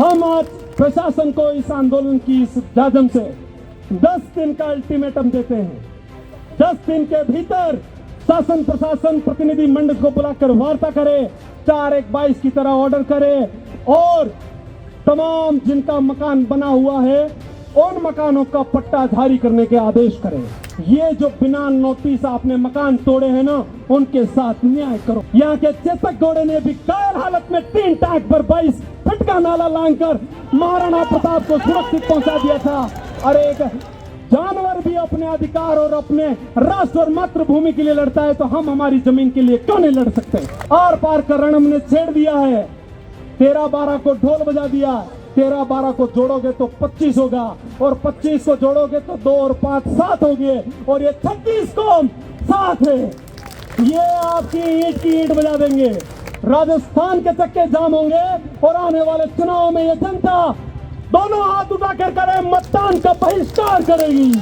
हम आज प्रशासन को इस आंदोलन की इस जाजम से 10 दिन का अल्टीमेटम देते हैं। 10 दिन के भीतर शासन प्रशासन प्रतिनिधि मंडल को बुलाकर वार्ता करे, 4-1-22 की तरह ऑर्डर करे और तमाम जिनका मकान बना हुआ है उन मकानों का पट्टा जारी करने के आदेश करें। ये जो बिना नोटिस आपने मकान तोड़े हैं ना, उनके साथ न्याय करो। यहाँ के चेतक घोड़े ने भी घायल हालत में 3 टांग पर 22 फीट का नाला लांघकर महाराणा प्रताप को सुरक्षित पहुंचा दिया था। और एक जानवर भी अपने अधिकार और अपने राष्ट्र और मातृभूमि के लिए लड़ता है तो हम हमारी जमीन के लिए क्यों नहीं लड़ सकते। आर पार का रण हमने छेड़ दिया है। 13-12 को ढोल बजा दिया, 13-12 को जोड़ोगे तो 25 होगा और 25 को जोड़ोगे तो 2 और 5 7 हो गए और ये 36 को 7 है। ये आपकी ईंट की ईंट बजा देंगे। राजस्थान के चक्के जाम होंगे और आने वाले चुनाव में ये जनता दोनों हाथ उठाकर करे मतदान का बहिष्कार करेगी।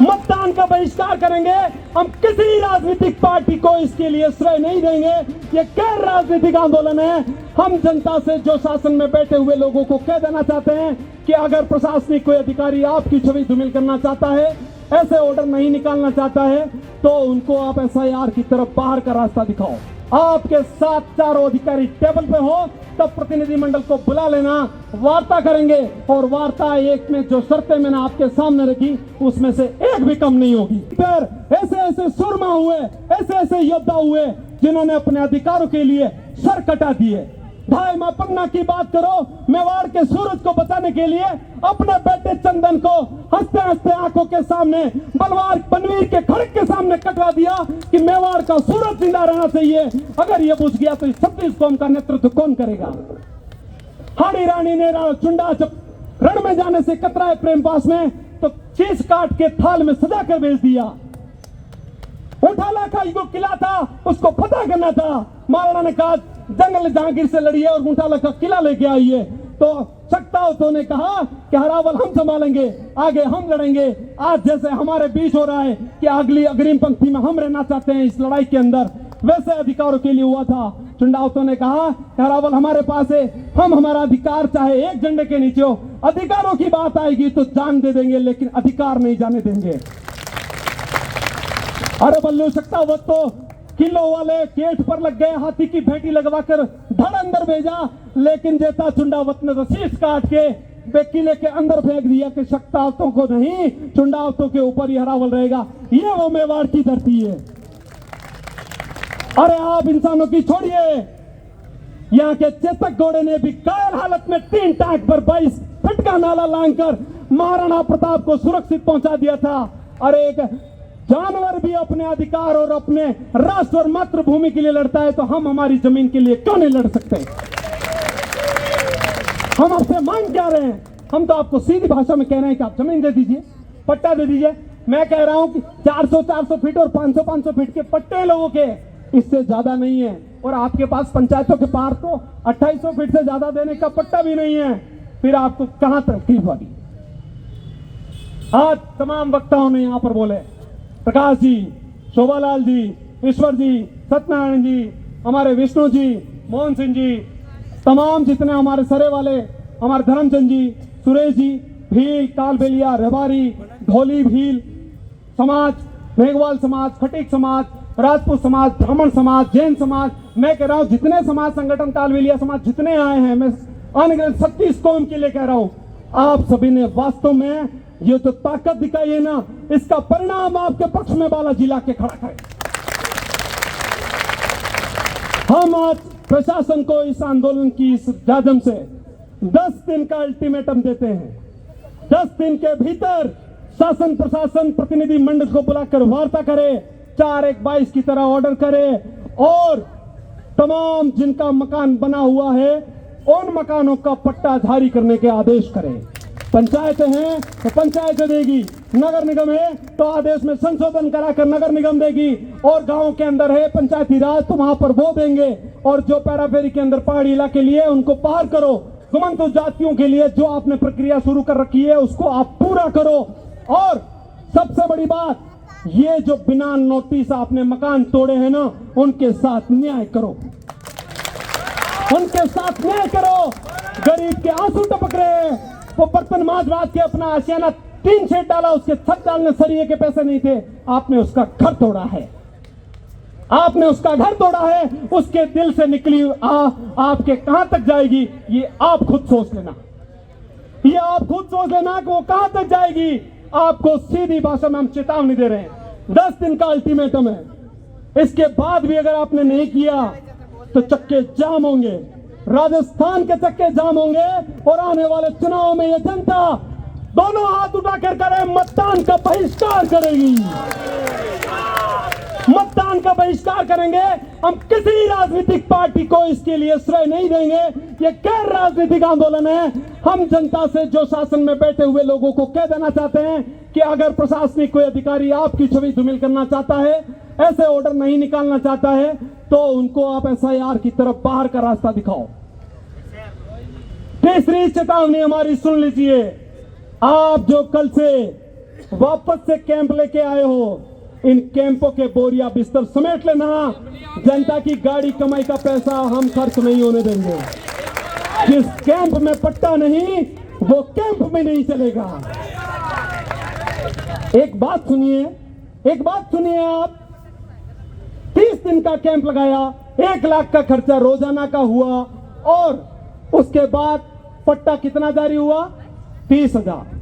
मतदान का बहिष्कार करेंगे। हम किसी राजनीतिक पार्टी को इसके लिए श्रेय नहीं देंगे। ये गैर राजनीतिक आंदोलन है। हम जनता से जो शासन में बैठे हुए लोगों को कह देना चाहते हैं कि अगर प्रशासनिक कोई अधिकारी आपकी छवि धूमिल करना चाहता है, ऐसे ऑर्डर नहीं निकालना चाहता है, तो उनको आप SIR की तरफ बाहर का रास्ता दिखाओ। आपके साथ चारों अधिकारी टेबल पे हो तब प्रतिनिधि मंडल को बुला लेना, वार्ता करेंगे और वार्ता एक में जो शर्तें मैंने आपके सामने रखी उसमें से एक भी कम नहीं होगी। फिर ऐसे ऐसे सुरमा हुए, ऐसे ऐसे योद्धा हुए जिन्होंने अपने अधिकारों के लिए सर कटा दिए। भाई मां पन्ना की बात करो, मेवाड़ के सूरज को बचाने के लिए अपने बेटे चंदन को हंसते हंसते आंखों के सामने बलवार बनवीर के खड़क के सामने कटवा दिया कि मेवाड़ का सूरज जिंदा रहना चाहिए। अगर ये बुझ गया तो इस 36 कौम का नेतृत्व कौन करेगा। हाड़ी रानी ने चुंडा जब रण में जाने से कतराए प्रेम पास में तो चीज काट के थाल में सजा कर भेज दिया। उठाला का जो किला था उसको फतह करना था। महाराणा ने कहा जंगल जहांगीर से लड़िए और मुठाला का किला लेके आइए। तो शक्तावतों ने कहा कि हरावल हम संभालेंगे, आगे हम लड़ेंगे। आज जैसे हमारे बीच हो रहा है कि अगली अग्रिम पंक्ति में हम रहना चाहते हैं इस लड़ाई के अंदर, वैसे अधिकारों के लिए हुआ था। चुंडावतों ने कहा हरावल हमारे पास है, हम हमारा अधिकार चाहे एक झंडे के नीचे हो, अधिकारों की बात आएगी तो जान दे देंगे लेकिन अधिकार नहीं जाने देंगे। अरे बल्लू शक्तावत तो किलो वाले गेट पर लग गए, हाथी की भेटी लगवाकर धड़ अंदर भेजा, लेकिन जेता चुंडावत ने तो शीश काट के किले के अंदर फेंक दिया कि शक्तावतों को नहीं, चुंडावतों के ऊपर ही हरावल रहेगा। ये वो मेवाड़ की धरती है। अरे आप इंसानों की छोड़िए, यहाँ के चेतक घोड़े ने भी घायल हालत में 3 टांग पर 22 फीट का नाला लांघकर महाराणा प्रताप को सुरक्षित पहुंचा दिया था। अरे एक जानवर भी अपने अधिकार और अपने राष्ट्र और मातृभूमि के लिए लड़ता है तो हम हमारी जमीन के लिए क्यों नहीं लड़ सकते। हम आपसे मांग क्या रहे हैं? हम तो आपको सीधी भाषा में कह रहे हैं कि आप जमीन दे दीजिए, पट्टा दे दीजिए। मैं कह रहा हूं कि 400-400 फीट और 500-500 फीट के पट्टे लोगों के, इससे ज्यादा नहीं है। और आपके पास पंचायतों के पार तो 2800 फीट से ज्यादा देने का पट्टा भी नहीं है। फिर आपको कहां तकलीफ होगी। आज तमाम वक्ताओं ने यहां पर बोले, प्रकाश जी, शोभालाल जी, ईश्वर जी, सत्यनारायण जी, हमारे विष्णु जी, मोहन सिंह जी, तमाम जितने हमारे सरे वाले, हमारे धर्मचंद जी, सुरेश जी, भील, कालबेलिया, रेवारी, ढोली भील समाज, मेघवाल समाज, खटीक समाज, राजपूत समाज, ब्राह्मण समाज, जैन समाज, मैं कह रहा हूं जितने समाज संगठन कालबेलिया समाज जितने आए हैं, मैं अनगिनत 36 कौम के लिए कह रहा हूं, आप सभी ने वास्तव में ये जो ताकत दिखाई है ना, इसका परिणाम आपके पक्ष में बालाजी ला के खड़ा है। हम आज प्रशासन को इस आंदोलन की इस जाजम से 10 दिन का अल्टीमेटम देते हैं। 10 दिन के भीतर शासन प्रशासन प्रतिनिधि मंडल को बुलाकर वार्ता करे, 4-1-22 की तरह ऑर्डर करे और तमाम जिनका मकान बना हुआ है उन मकानों का पट्टा जारी करने के आदेश करें। पंचायतें हैं तो पंचायतें देगी, नगर निगम है तो आदेश में संशोधन कराकर नगर निगम देगी, और गांव के अंदर है पंचायती राज तो वहां पर वो देंगे। और जो पैराफेरी के अंदर पहाड़ी इलाके लिए उनको पार करो। घुमंतु जातियों के लिए जो आपने प्रक्रिया शुरू कर रखी है उसको आप पूरा करो। और सबसे बड़ी बात, ये जो बिना नोटिस आपने मकान तोड़े हैं ना, उनके साथ न्याय करो, उनके साथ न्याय करो। वो बर्तन माज के अपना आशियाना 3 शेड डाला, उसके छत डालने सरिये के पैसे नहीं थे, आपने उसका घर तोड़ा है। आपने उसका घर तोड़ा है। उसके दिल से निकली आपके कहां तक जाएगी, ये आप खुद सोच लेना। ये आप खुद सोच लेना कि वो कहां तक जाएगी। आपको सीधी भाषा में हम चेतावनी दे रहे हैं, 10 दिन का अल्टीमेटम है। इसके बाद भी अगर आपने नहीं किया तो चक्के जाम होंगे, राजस्थान के चक्के जाम होंगे और आने वाले चुनाव में ये जनता दोनों हाथ उठाकर करे मतदान का बहिष्कार करेगी। मतदान का बहिष्कार करेंगे। हम किसी राजनीतिक पार्टी को इसके लिए श्रेय नहीं देंगे। ये गैर राजनीतिक आंदोलन है। हम जनता से, जो शासन में बैठे हुए लोगों को कह देना चाहते हैं कि अगर प्रशासनिक कोई अधिकारी आपकी छवि धूमिल करना चाहता है, ऐसे ऑर्डर नहीं निकालना चाहता है, तो उनको आप एसआईआर की तरफ बाहर का रास्ता दिखाओ। तीसरी चेतावनी हमारी सुन लीजिए। आप जो कल से वापस से कैंप लेके आए हो, इन कैंपों के बोरिया बिस्तर समेट लेना। जनता की गाड़ी कमाई का पैसा हम खर्च नहीं होने देंगे। जिस कैंप में पट्टा नहीं, वो कैंप में नहीं चलेगा। एक बात सुनिए आप, 30 दिन का कैंप लगाया, 1 लाख का खर्चा रोजाना का हुआ और उसके बाद पट्टा कितना जारी हुआ, 30,000।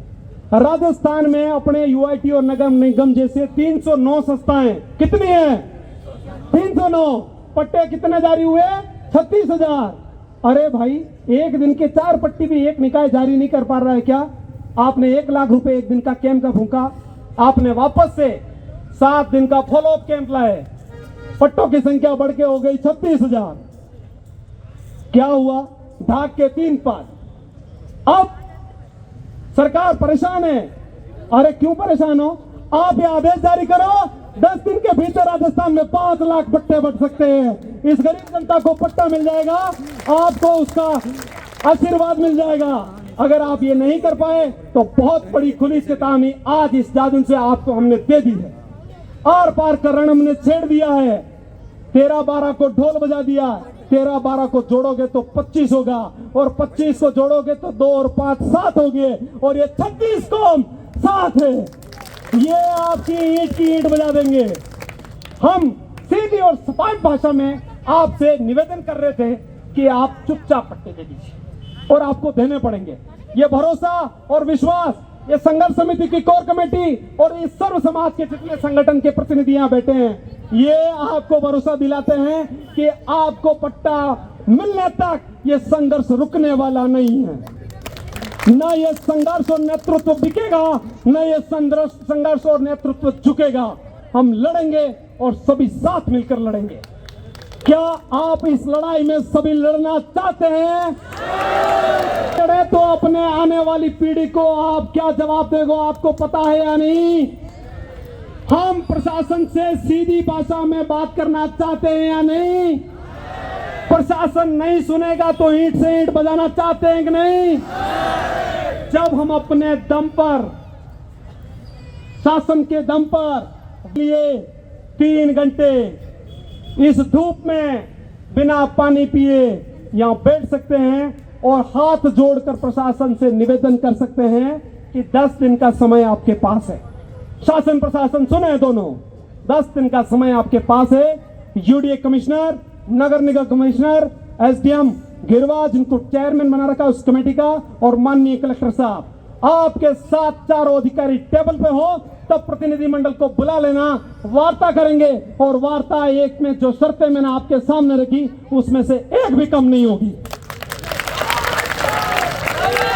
राजस्थान में अपने यूआईटी और नगर निगम जैसे 309 संस्थाएं, कितनी है, 309। पट्टे कितने जारी हुए, 36,000। अरे भाई, एक दिन के 4 पट्टी भी एक निकाय जारी नहीं कर पा रहा है क्या? आपने 1 लाख रुपए एक दिन का कैंप का फूंका, आपने वापस से 7 दिन का फॉलोअप कैंप लाए, पट्टों की संख्या बढ़ के हो गई 36,000। क्या हुआ, ढाक के 3 पद। अब सरकार परेशान है। अरे क्यों परेशान हो? आप ये आदेश जारी करो, 10 दिन के भीतर राजस्थान में 5 लाख पट्टे बंट सकते हैं। इस गरीब जनता को पट्टा मिल जाएगा, आपको उसका आशीर्वाद मिल जाएगा। अगर आप ये नहीं कर पाए तो बहुत बड़ी खुली चेतावनी आज इस जादू से आपको हमने दे दी है। आर पार का रण हमने छेड़ दिया है। 13-12 को ढोल बजा दिया, 13-12 को जोड़ोगे तो 25 होगा और 25 को जोड़ोगे तो 2 और 5 7 हो गए और ये 26 को 7 है। ये आपकी ईंट की ईंट बजा देंगे। हम सीधी और सपाट भाषा में आपसे निवेदन कर रहे थे कि आप चुपचाप पट्टे दे दीजिए और आपको देने पड़ेंगे। ये भरोसा और विश्वास ये संघर्ष समिति की कोर कमेटी और इस सर्व समाज के जितने संगठन के प्रतिनिधि यहाँ बैठे हैं, ये आपको भरोसा दिलाते हैं कि आपको पट्टा मिलने तक ये संघर्ष रुकने वाला नहीं है। न ये संघर्ष और नेतृत्व बिकेगा, न ये संघर्ष और नेतृत्व झुकेगा। हम लड़ेंगे और सभी साथ मिलकर लड़ेंगे। क्या आप इस लड़ाई में सभी लड़ना चाहते हैं? लड़े तो अपने आने वाली पीढ़ी को आप क्या जवाब देंगे, आपको पता है या नहीं? हम प्रशासन से सीधी भाषा में बात करना चाहते हैं या नहीं? प्रशासन नहीं सुनेगा तो ईंट से ईंट बजाना चाहते हैं कि नहीं? जब हम अपने दम पर, शासन के दम पर लिए 3 घंटे इस धूप में बिना पानी पिए यहां बैठ सकते हैं और हाथ जोड़कर प्रशासन से निवेदन कर सकते हैं कि 10 दिन का समय आपके पास है। शासन प्रशासन सुने दोनों, 10 दिन का समय आपके पास है। यूडीए कमिश्नर, नगर निगम कमिश्नर, एसडीएम गिरवा, जिनको चेयरमैन बना रखा उस कमेटी का, और माननीय कलेक्टर साहब, आपके साथ चारों अधिकारी टेबल पे हो, तब प्रतिनिधि मंडल को बुला लेना, वार्ता करेंगे और वार्ता एक में जो शर्तें मैंने आपके सामने रखी उसमें से एक भी कम नहीं होगी।